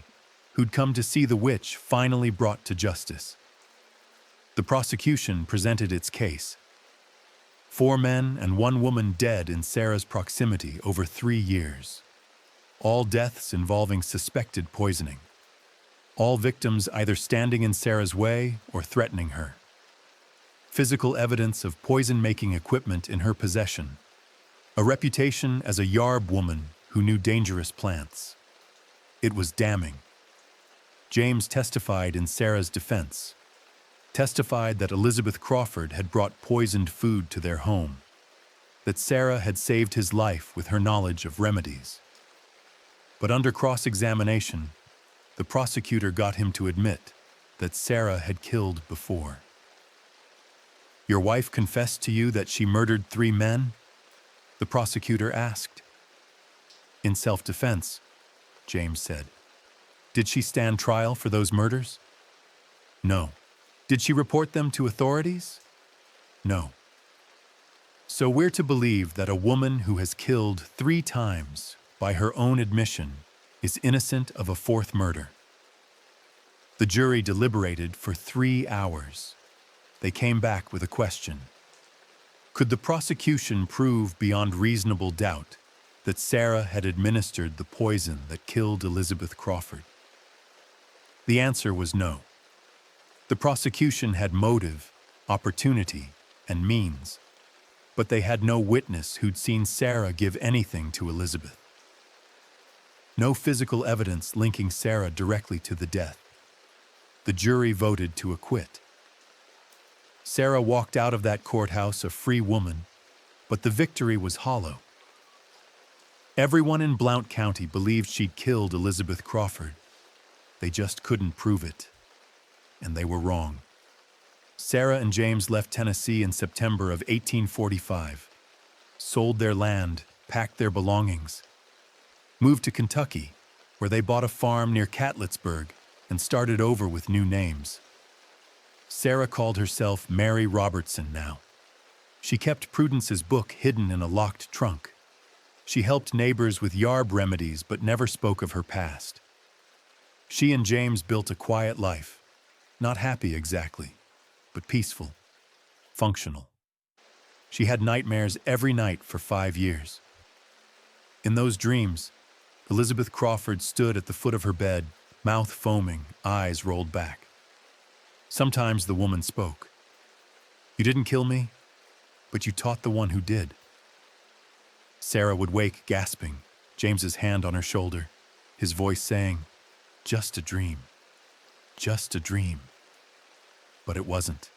who'd come to see the witch finally brought to justice. The prosecution presented its case. 4 men and 1 woman dead in Sarah's proximity over 3 years. All deaths involving suspected poisoning. All victims either standing in Sarah's way or threatening her. Physical evidence of poison-making equipment in her possession. A reputation as a yarb woman who knew dangerous plants. It was damning. James testified in Sarah's defense. Testified that Elizabeth Crawford had brought poisoned food to their home. That Sarah had saved his life with her knowledge of remedies. But under cross-examination, the prosecutor got him to admit that Sarah had killed before. "Your wife confessed to you that she murdered 3 men?" the prosecutor asked. "In self-defense," James said. "Did she stand trial for those murders?" "No." "Did she report them to authorities?" "No." So we're to believe that a woman who has killed 3 times, by her own admission, is innocent of a 4th murder. The jury deliberated for 3 hours. They came back with a question. Could the prosecution prove beyond reasonable doubt that Sarah had administered the poison that killed Elizabeth Crawford? The answer was no. The prosecution had motive, opportunity, and means, but they had no witness who'd seen Sarah give anything to Elizabeth. No physical evidence linking Sarah directly to the death. The jury voted to acquit. Sarah walked out of that courthouse a free woman, but the victory was hollow. Everyone in Blount County believed she'd killed Elizabeth Crawford. They just couldn't prove it, and they were wrong. Sarah and James left Tennessee in September of 1845, sold their land, packed their belongings, moved to Kentucky, where they bought a farm near Catlettsburg and started over with new names. Sarah called herself Mary Robertson now. She kept Prudence's book hidden in a locked trunk. She helped neighbors with yarb remedies but never spoke of her past. She and James built a quiet life, not happy exactly, but peaceful, functional. She had nightmares every night for 5 years. In those dreams, Elizabeth Crawford stood at the foot of her bed, mouth foaming, eyes rolled back. Sometimes the woman spoke. "You didn't kill me, but you taught the one who did." Sarah would wake gasping, James's hand on her shoulder, his voice saying, "Just a dream, just a dream." But it wasn't.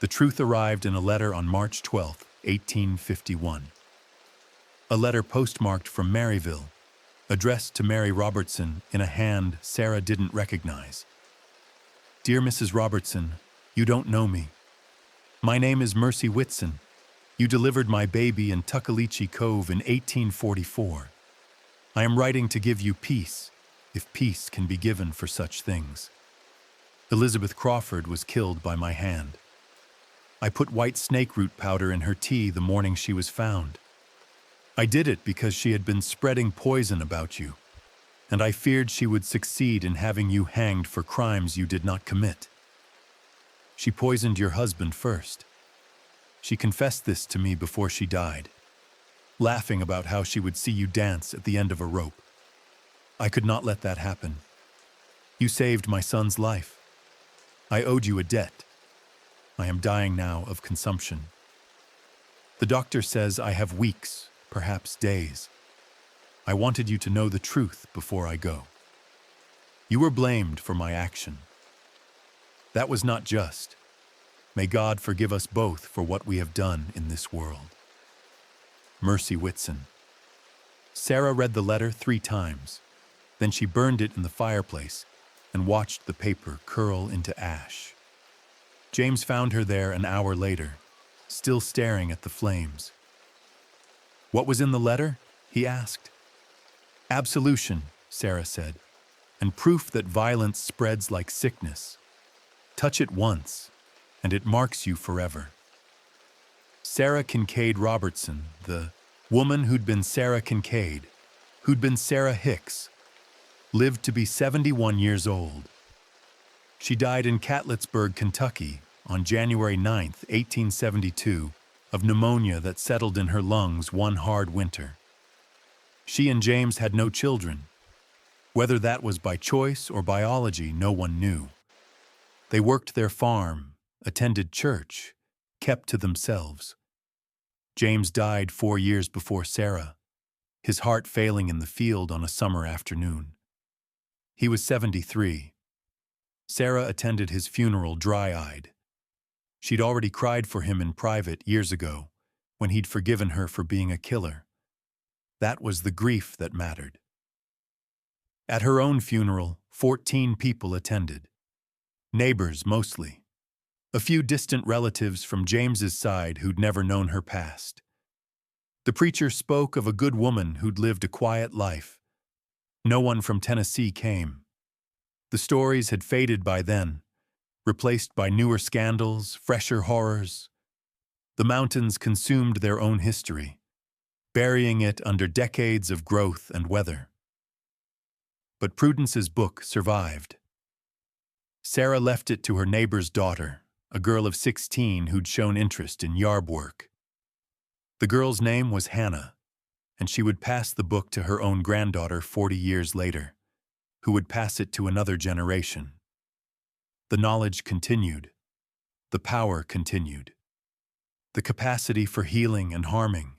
The truth arrived in a letter on March 12, 1851. A letter postmarked from Maryville, addressed to Mary Robertson in a hand Sarah didn't recognize. "Dear Mrs. Robertson, you don't know me. My name is Mercy Whitson. You delivered my baby in Cades Cove in 1844. I am writing to give you peace, if peace can be given for such things. Elizabeth Crawford was killed by my hand. I put white snake root powder in her tea the morning she was found. I did it because she had been spreading poison about you, and I feared she would succeed in having you hanged for crimes you did not commit. She poisoned your husband first. She confessed this to me before she died, laughing about how she would see you dance at the end of a rope. I could not let that happen. You saved my son's life. I owed you a debt. I am dying now of consumption. The doctor says I have weeks, perhaps days. I wanted you to know the truth before I go. You were blamed for my action. That was not just. May God forgive us both for what we have done in this world. Mercy Whitson." Sarah read the letter 3 times. Then she burned it in the fireplace and watched the paper curl into ash. James found her there an hour later, still staring at the flames. "What was in the letter?" he asked. "Absolution," Sarah said, "and proof that violence spreads like sickness. Touch it once, and it marks you forever." Sarah Kincaid Robertson, the woman who'd been Sarah Kincaid, who'd been Sarah Hicks, lived to be 71 years old. She died in Catlettsburg, Kentucky, on January 9, 1872, of pneumonia that settled in her lungs one hard winter. She and James had no children. Whether that was by choice or biology, no one knew. They worked their farm, attended church, kept to themselves. James died 4 years before Sarah, his heart failing in the field on a summer afternoon. He was 73. Sarah attended his funeral dry-eyed. She'd already cried for him in private years ago, when he'd forgiven her for being a killer. That was the grief that mattered. At her own funeral, 14 people attended. Neighbors mostly. A few distant relatives from James's side who'd never known her past. The preacher spoke of a good woman who'd lived a quiet life. No one from Tennessee came. The stories had faded by then, replaced by newer scandals, fresher horrors. The mountains consumed their own history, burying it under decades of growth and weather. But Prudence's book survived. Sarah left it to her neighbor's daughter, a girl of 16 who'd shown interest in yarb work. The girl's name was Hannah, and she would pass the book to her own granddaughter 40 years later, who would pass it to another generation. The knowledge continued. The power continued. The capacity for healing and harming,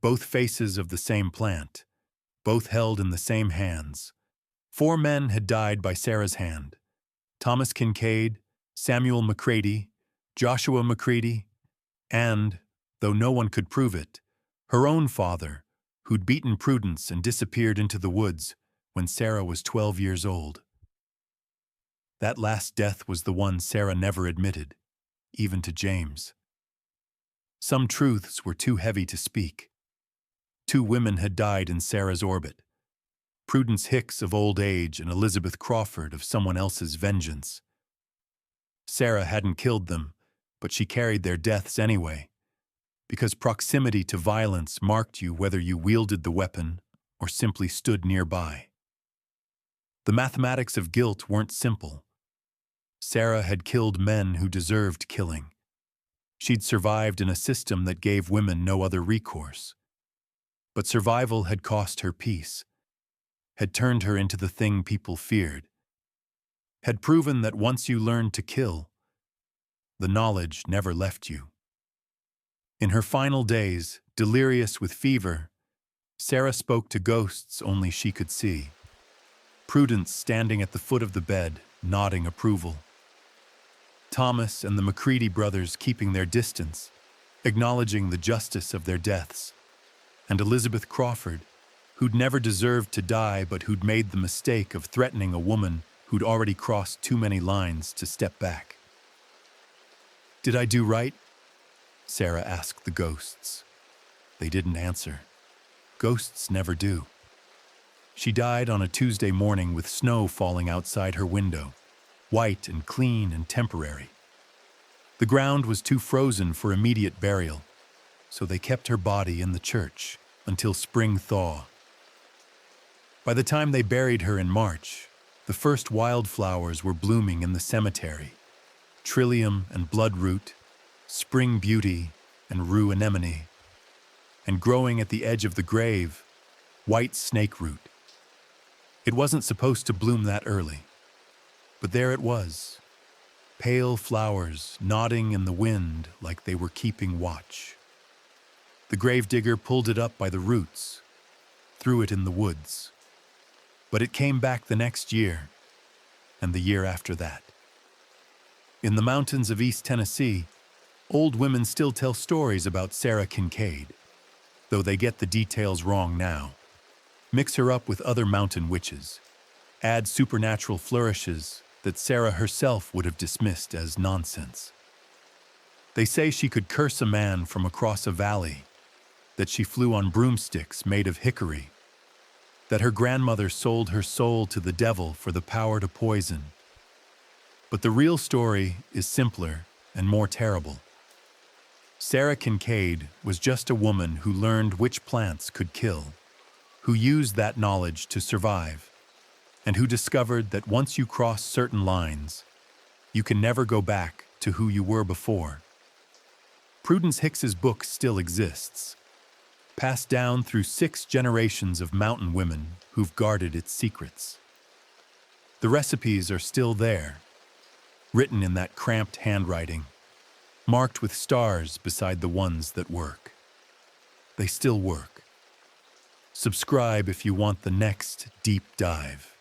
both faces of the same plant, both held in the same hands. 4 men had died by Sarah's hand: Thomas Kincaid, Samuel McCready, Joshua McCready, and, though no one could prove it, Her own father, who'd beaten Prudence and disappeared into the woods when Sarah was 12 years old. That last death was the one Sarah never admitted, even to James. Some truths were too heavy to speak. 2 women had died in Sarah's orbit. Prudence Hicks of old age and Elizabeth Crawford of someone else's vengeance. Sarah hadn't killed them, but she carried their deaths anyway, because proximity to violence marked you whether you wielded the weapon or simply stood nearby. The mathematics of guilt weren't simple. Sarah had killed men who deserved killing. She'd survived in a system that gave women no other recourse. But survival had cost her peace, had turned her into the thing people feared, had proven that once you learned to kill, the knowledge never left you. In her final days, delirious with fever, Sarah spoke to ghosts only she could see. Prudence standing at the foot of the bed, nodding approval. Thomas and the McCready brothers keeping their distance, acknowledging the justice of their deaths. And Elizabeth Crawford, who'd never deserved to die but who'd made the mistake of threatening a woman who'd already crossed too many lines to step back. "Did I do right?" Sarah asked the ghosts. They didn't answer. Ghosts never do. She died on a Tuesday morning with snow falling outside her window, white and clean and temporary. The ground was too frozen for immediate burial, so they kept her body in the church until spring thaw. By the time they buried her in March, the first wildflowers were blooming in the cemetery: trillium and bloodroot, spring beauty and rue anemone, and growing at the edge of the grave, white snake root. It wasn't supposed to bloom that early, but there it was, pale flowers nodding in the wind like they were keeping watch. The gravedigger pulled it up by the roots, threw it in the woods. But it came back the next year, and the year after that. In the mountains of East Tennessee, old women still tell stories about Sarah Kincaid, though they get the details wrong now. Mix her up with other mountain witches, add supernatural flourishes that Sarah herself would have dismissed as nonsense. They say she could curse a man from across a valley, that she flew on broomsticks made of hickory, that her grandmother sold her soul to the devil for the power to poison. But the real story is simpler and more terrible. Sarah Kincaid was just a woman who learned which plants could kill, who used that knowledge to survive, and who discovered that once you cross certain lines, you can never go back to who you were before. Prudence Hicks's book still exists, passed down through 6 generations of mountain women who've guarded its secrets. The recipes are still there, written in that cramped handwriting, marked with stars beside the ones that work. They still work. Subscribe if you want the next deep dive.